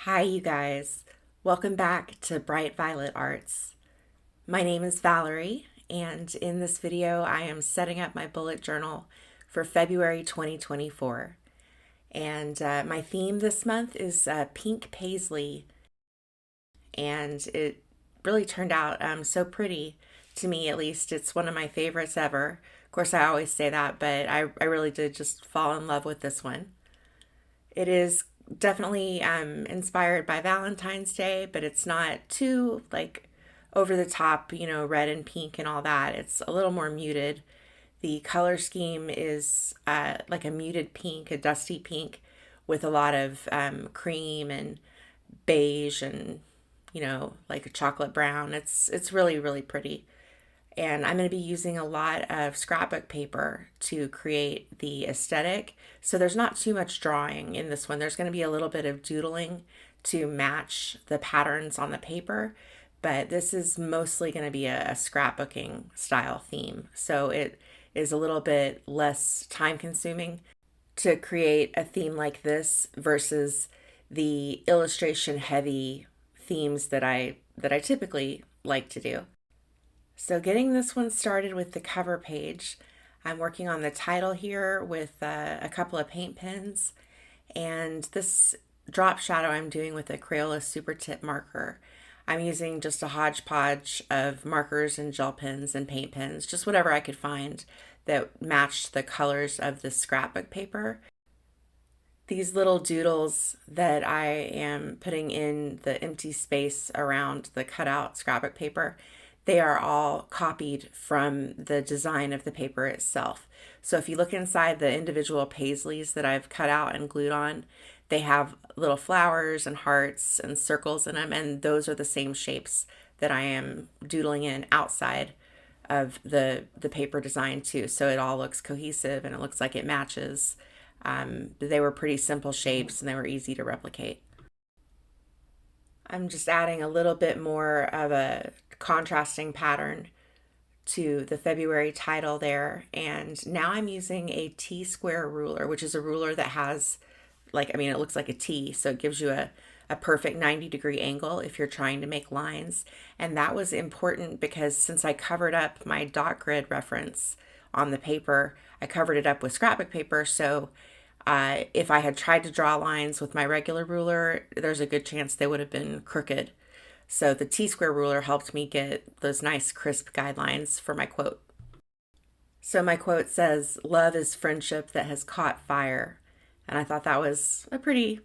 Hi, you guys. Welcome back to Bright Violet Arts. My name is Valerie, and in this video, I am setting up my bullet journal for February 2024. And my theme this month is pink paisley, and it really turned out so pretty to me, at least. It's one of my favorites ever. Of course, I always say that, but I really did just fall in love with this one. It is definitely inspired by Valentine's Day, but it's not too like over the top, red and pink and all that. It's a little more muted. The color scheme is like a muted pink, a dusty pink, with a lot of cream and beige and like a chocolate brown. It's really pretty. And I'm going to be using a lot of scrapbook paper to create the aesthetic. So there's not too much drawing in this one. There's going to be a little bit of doodling to match the patterns on the paper, but this is mostly going to be a scrapbooking style theme. So it is a little bit less time consuming to create a theme like this versus the illustration heavy themes that I typically like to do. So getting this one started with the cover page, I'm working on the title here with a couple of paint pens, and this drop shadow I'm doing with a Crayola Super Tip marker. I'm using just a hodgepodge of markers and gel pens and paint pens, just whatever I could find that matched the colors of the scrapbook paper. These little doodles that I am putting in the empty space around the cutout scrapbook paper, they are all copied from the design of the paper itself. So if you look inside the individual paisleys that I've cut out and glued on, they have little flowers and hearts and circles in them, and those are the same shapes that I am doodling in outside of the paper design too. So it all looks cohesive and it looks like it matches. They were pretty simple shapes and they were easy to replicate. I'm just adding a little bit more of a contrasting pattern to the February title there. And now I'm using a T-square ruler, which is a ruler that has it looks like a T. So it gives you a perfect 90-degree angle if you're trying to make lines. And that was important because since I covered up my dot grid reference on the paper, I covered it up with scrapbook paper. So if I had tried to draw lines with my regular ruler, there's a good chance they would have been crooked. So the T-square ruler helped me get those nice crisp guidelines for my quote. So my quote says, "Love is friendship that has caught fire." And I thought that was a pretty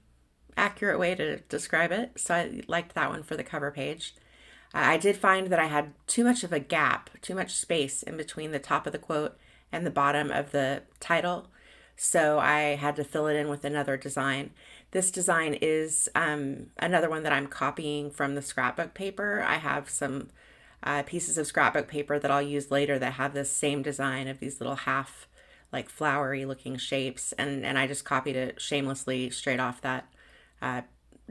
accurate way to describe it. So I liked that one for the cover page. I did find that I had too much of a gap, too much space in between the top of the quote and the bottom of the title. So I had to fill it in with another design. This design is another one that I'm copying from the scrapbook paper. I have some pieces of scrapbook paper that I'll use later that have this same design of these little half like flowery looking shapes, and I just copied it shamelessly straight off that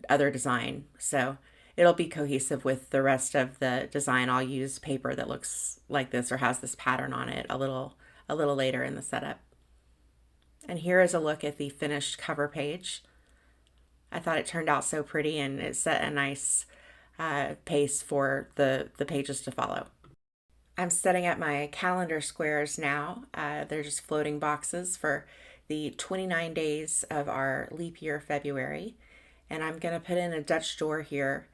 other design. So it'll be cohesive with the rest of the design. I'll use paper that looks like this or has this pattern on it a little later in the setup. And here is a look at the finished cover page. I thought it turned out so pretty, and it set a nice pace for the pages to follow. I'm setting up my calendar squares now. They're just floating boxes for the 29 days of our leap year February. And I'm going to put in a Dutch door here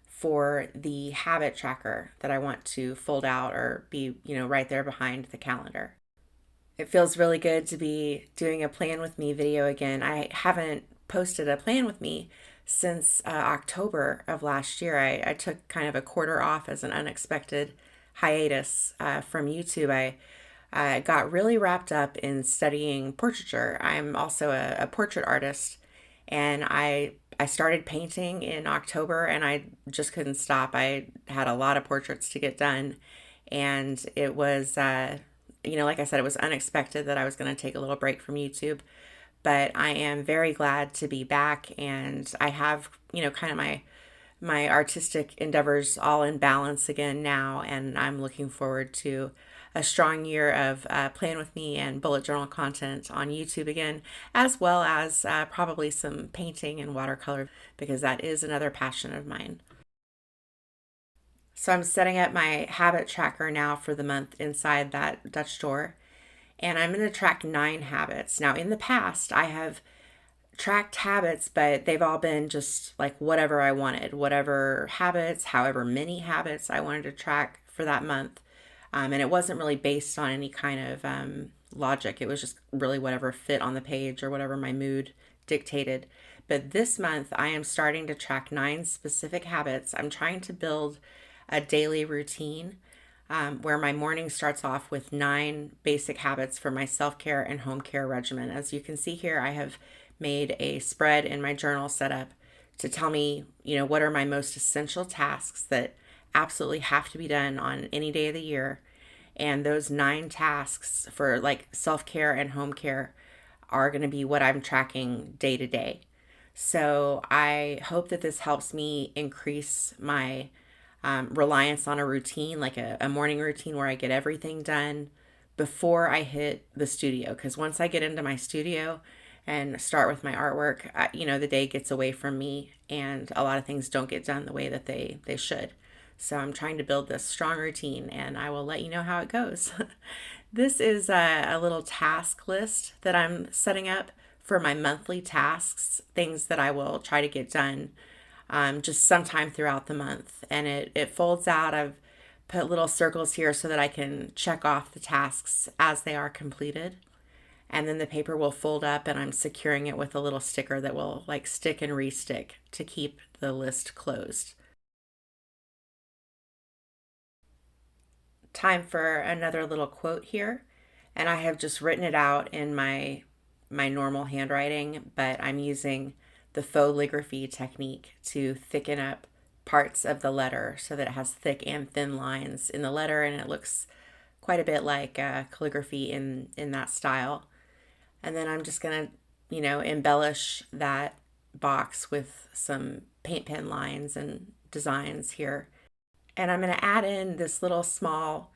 for the habit tracker that I want to fold out or be, right there behind the calendar. It feels really good to be doing a plan with me video again. I haven't posted a plan with me since October of last year. I took kind of a quarter off as an unexpected hiatus from YouTube. I got really wrapped up in studying portraiture. I'm also a portrait artist, and I started painting in October and I just couldn't stop. I had a lot of portraits to get done, and it was like I said, it was unexpected that I was going to take a little break from YouTube, but I am very glad to be back, and I have, kind of my artistic endeavors all in balance again now, and I'm looking forward to a strong year of Plan With Me and bullet journal content on YouTube again, as well as probably some painting and watercolor, because that is another passion of mine. So I'm setting up my habit tracker now for the month inside that Dutch door, and I'm going to track 9 habits. Now, in the past, I have tracked habits, but they've all been just like whatever I wanted, whatever habits, however many habits I wanted to track for that month. And it wasn't really based on any kind of logic. It was just really whatever fit on the page or whatever my mood dictated. But this month, I am starting to track 9 specific habits. I'm trying to build a daily routine where my morning starts off with 9 basic habits for my self-care and home care regimen. As you can see here, I have made a spread in my journal set up to tell me, what are my most essential tasks that absolutely have to be done on any day of the year. And those 9 tasks for like self-care and home care are going to be what I'm tracking day to day. So I hope that this helps me increase my reliance on a routine, like a morning routine where I get everything done before I hit the studio. Because once I get into my studio and start with my artwork, the day gets away from me and a lot of things don't get done the way that they should. So I'm trying to build this strong routine, and I will let you know how it goes. This is a little task list that I'm setting up for my monthly tasks, things that I will try to get done just sometime throughout the month. And it folds out. I've put little circles here so that I can check off the tasks as they are completed. And then the paper will fold up, and I'm securing it with a little sticker that will like stick and re-stick to keep the list closed. Time for another little quote here. And I have just written it out in my normal handwriting, but I'm using the faux calligraphy technique to thicken up parts of the letter so that it has thick and thin lines in the letter, and it looks quite a bit like calligraphy in that style. And then I'm just gonna, embellish that box with some paint pen lines and designs here. And I'm gonna add in this little small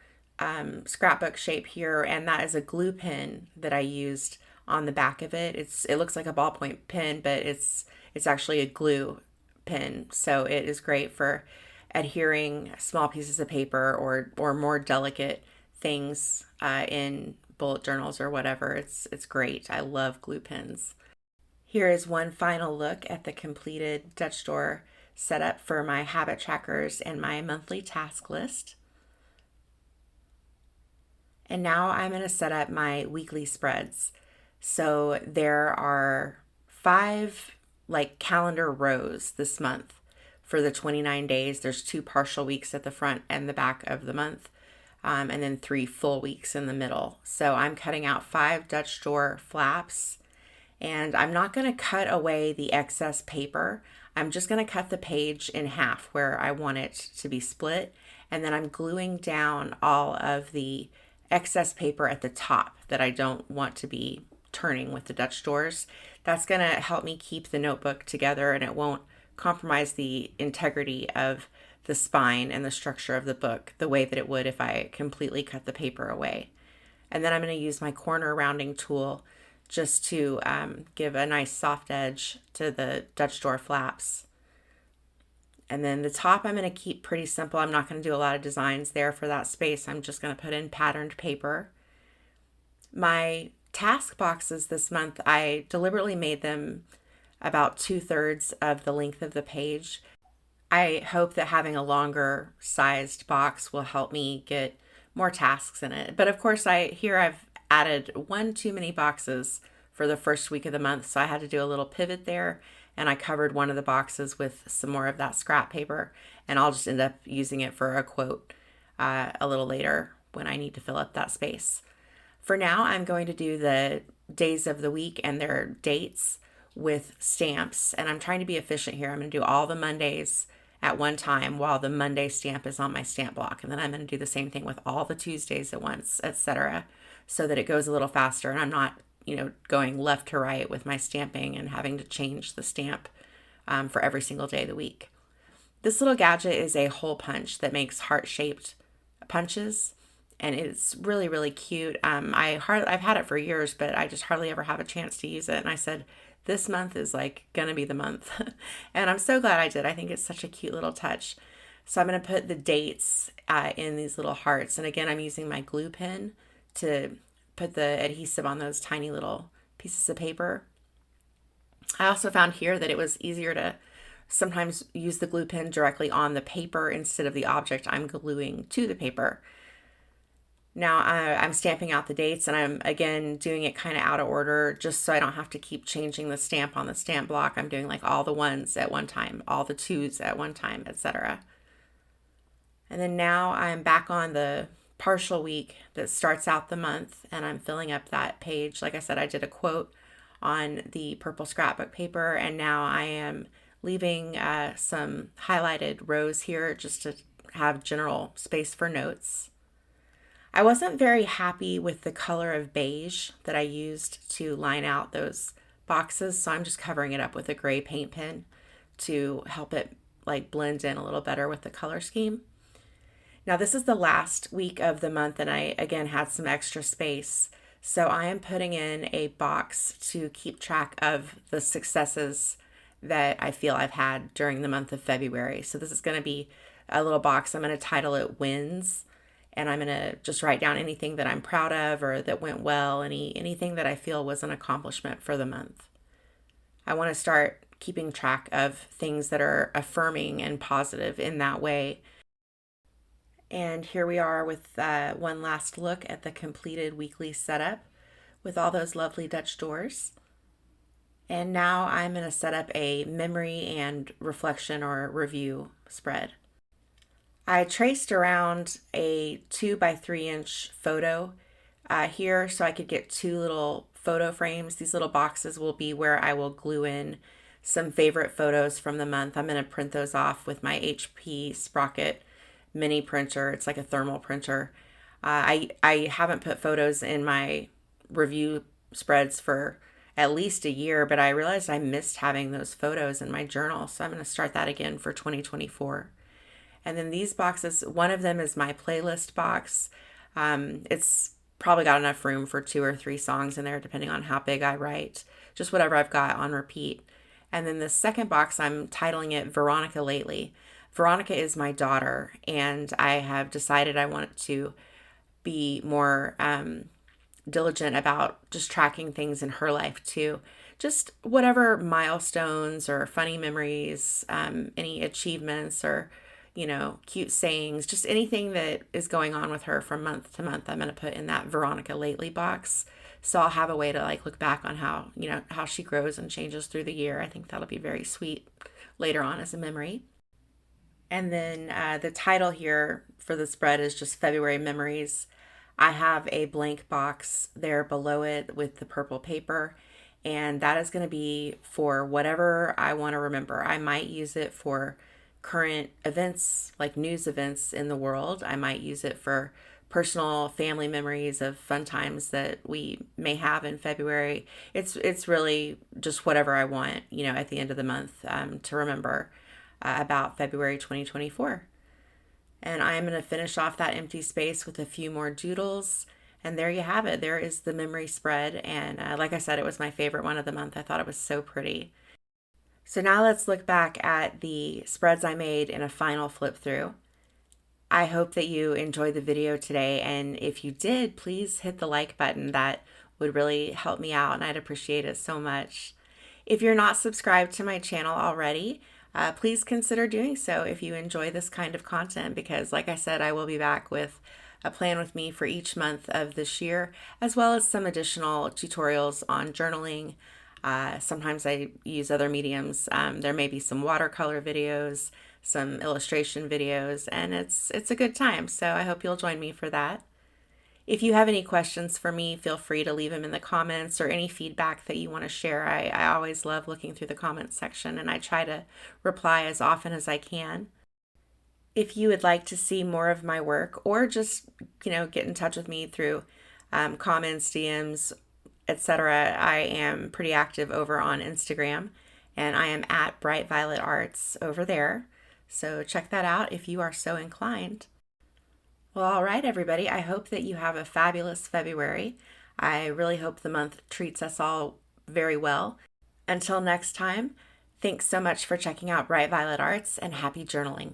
scrapbook shape here, and that is a glue pen that I used on the back of it. It looks like a ballpoint pen, but it's actually a glue pen. So it is great for adhering small pieces of paper or more delicate things in bullet journals or whatever. It's great. I love glue pens. Here is one final look at the completed Dutch door setup for my habit trackers and my monthly task list. And now I'm going to set up my weekly spreads. So there are 5 like calendar rows this month for the 29 days. There's 2 partial weeks at the front and the back of the month, and then 3 full weeks in the middle. So I'm cutting out 5 Dutch door flaps, and I'm not going to cut away the excess paper. I'm just going to cut the page in half where I want it to be split, and then I'm gluing down all of the excess paper at the top that I don't want to be turning with the Dutch doors. That's going to help me keep the notebook together, and it won't compromise the integrity of the spine and the structure of the book the way that it would if I completely cut the paper away. And then I'm going to use my corner rounding tool just to give a nice soft edge to the Dutch door flaps. And then the top I'm going to keep pretty simple. I'm not going to do a lot of designs there for that space. I'm just going to put in patterned paper. My task boxes this month, I deliberately made them about 2/3 of the length of the page. I hope that having a longer sized box will help me get more tasks in it. But of course, I've added one too many boxes for the first week of the month, so I had to do a little pivot there, and I covered one of the boxes with some more of that scrap paper, and I'll just end up using it for a quote a little later when I need to fill up that space. For now, I'm going to do the days of the week and their dates with stamps, and I'm trying to be efficient here. I'm going to do all the Mondays at one time while the Monday stamp is on my stamp block, and then I'm going to do the same thing with all the Tuesdays at once, etc., so that it goes a little faster and I'm not, going left to right with my stamping and having to change the stamp for every single day of the week. This little gadget is a hole punch that makes heart-shaped punches, and it's really, really cute. I've had it for years, but I just hardly ever have a chance to use it. And I said, this month is like gonna be the month. And I'm so glad I did. I think it's such a cute little touch. So I'm gonna put the dates in these little hearts. And again, I'm using my glue pen to put the adhesive on those tiny little pieces of paper. I also found here that it was easier to sometimes use the glue pen directly on the paper instead of the object I'm gluing to the paper. Now I'm stamping out the dates, and I'm again doing it kind of out of order just so I don't have to keep changing the stamp on the stamp block. I'm doing like all the ones at one time, all the twos at one time, etc. And then now I'm back on the partial week that starts out the month, and I'm filling up that page. Like I said, I did a quote on the purple scrapbook paper, and now I am leaving some highlighted rows here just to have general space for notes. I wasn't very happy with the color of beige that I used to line out those boxes, so I'm just covering it up with a gray paint pen to help it like blend in a little better with the color scheme. Now this is the last week of the month, and I again had some extra space, so I am putting in a box to keep track of the successes that I feel I've had during the month of February. So this is going to be a little box. I'm going to title it Wins, and I'm going to just write down anything that I'm proud of or that went well, anything that I feel was an accomplishment for the month. I want to start keeping track of things that are affirming and positive in that way. And here we are with one last look at the completed weekly setup with all those lovely Dutch doors. And now I'm going to set up a memory and reflection or review spread. I traced around a 2 by 3 inch photo here so I could get 2 little photo frames. These little boxes will be where I will glue in some favorite photos from the month. I'm going to print those off with my HP Sprocket mini printer. It's like a thermal printer. I haven't put photos in my review spreads for at least a year, but I realized I missed having those photos in my journal, so I'm going to start that again for 2024. And then these boxes, one of them is my playlist box. It's probably got enough room for 2 or 3 songs in there, depending on how big I write, just whatever I've got on repeat. And then the second box, I'm titling it Veronica Lately. Veronica is my daughter, and I have decided I want to be more diligent about just tracking things in her life too. Just whatever milestones or funny memories, any achievements or, cute sayings, just anything that is going on with her from month to month, I'm going to put in that Veronica Lately box. So I'll have a way to like look back on how she grows and changes through the year. I think that'll be very sweet later on as a memory. And then the title here for the spread is just February Memories. I have a blank box there below it with the purple paper, and that is going to be for whatever I want to remember. I might use it for current events, like news events in the world. I might use it for personal family memories of fun times that we may have in February. It's really just whatever I want, at the end of the month to remember about February 2024. And I'm going to finish off that empty space with a few more doodles. And there you have it. There is the memory spread. And like I said, it was my favorite one of the month. I thought it was so pretty. So now let's look back at the spreads I made in a final flip through. I hope that you enjoyed the video today. And if you did, please hit the like button. That would really help me out, and I'd appreciate it so much. If you're not subscribed to my channel already, please consider doing so if you enjoy this kind of content, because like I said, I will be back with a plan with me for each month of this year, as well as some additional tutorials on journaling. Sometimes I use other mediums. There may be some watercolor videos, some illustration videos, and it's a good time. So I hope you'll join me for that. If you have any questions for me, feel free to leave them in the comments, or any feedback that you want to share. I always love looking through the comments section, and I try to reply as often as I can. If you would like to see more of my work, or just, get in touch with me through comments, DMs, etc., I am pretty active over on Instagram, and I am at Bright Violet Arts over there. So check that out if you are so inclined. Well, all right, everybody. I hope that you have a fabulous February. I really hope the month treats us all very well. Until next time, thanks so much for checking out Bright Violet Arts and happy journaling.